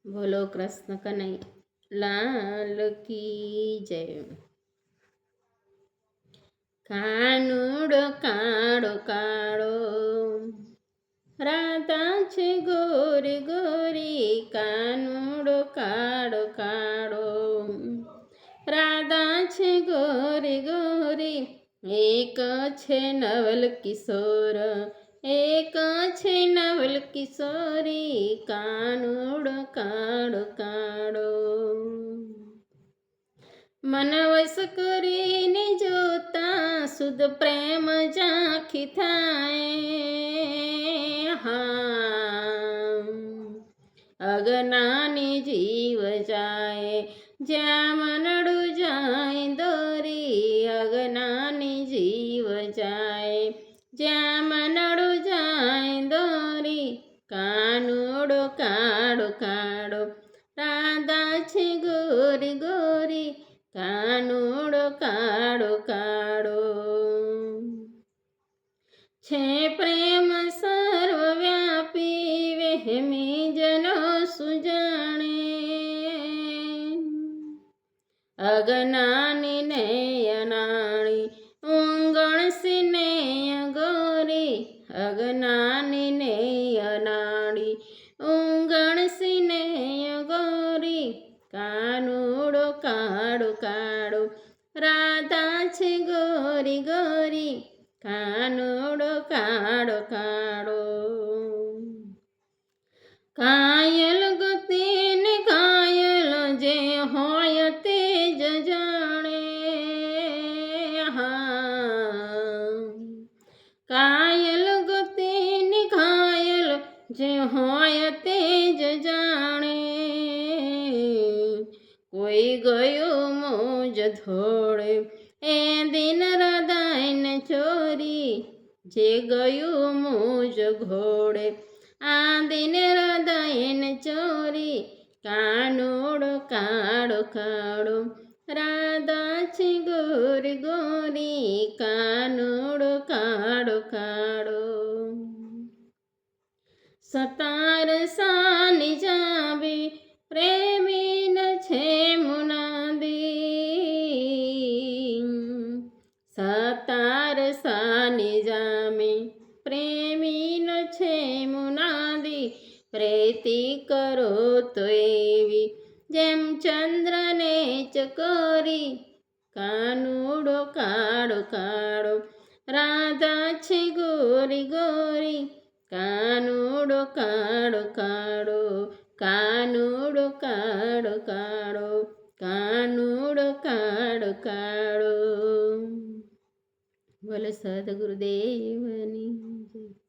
બોલો કૃષ્ણ કનૈયા લાલ કી જય. કાનુડો કાળો કાળો રાધા છે ગોરી ગોરી. કાનુડો કાળો કાળો રાધા છે ગોરી ગોરી. એક છે નવલ કિશોર, એક છે નવલ કિશોરી. કાનુડો કાળો કાળો મન વશ કરીને જોતા શુદ્ધ પ્રેમ ઝાંખી થાય. હા, અગનાની જીવ જાય જ્યાં મનડું જાય દોરી. અગનાની જીવ જાય જ્યાં મનડું જાય દોરી. કાનુડો કાળો કાળો રાધા છે ગોરી ગોરી. કાનુડો કાળો કાળો છે પ્રેમ સર્વવ્યાપી. વહેમી જનો સુજાણે અગનાની ને અનાણી ઊંગણ સિનેય ગોરી. અગનાની ને અનાળી ઊંગણ સિનેય ગોરી. કાનુડો કાળો કાળો રાધા છે ગોરી ગોરી. કાનુડો કાળો કાળો કાયલ ગતિ ને ઘાયલ જે હોય તે જ જાણે. હા, કાયલ ગતિ ને ઘાયલ જે હોય તે જ જાણે. કોઈ ગયું મોજ ધોળે એ દિન હૃદયને ચોરી. જે ગયું મોજ ઘોડે આ દિન હૃદયને ચોરી. કાનુડો કાળો કાળો રાધા છે ગોરી ગોરી. કાનુડો કાળો કાળો સતાર સાની જાવી પ્રેમી ન છે મુનાદી. સતાર સાની જામી પ્રેમી ન છે મુનાદી. પ્રીતિ કરો તો એવી જેમ ચંદ્રને ચકોરી. કાનુડો કાળો કાળો રાધા છે ગોરી ગોરી. કાનુડો કાળો કાળો કાનુડો કાળો કાળો કાનુડો કાળો કાળો. બોલો સદગુરુદેવની જય.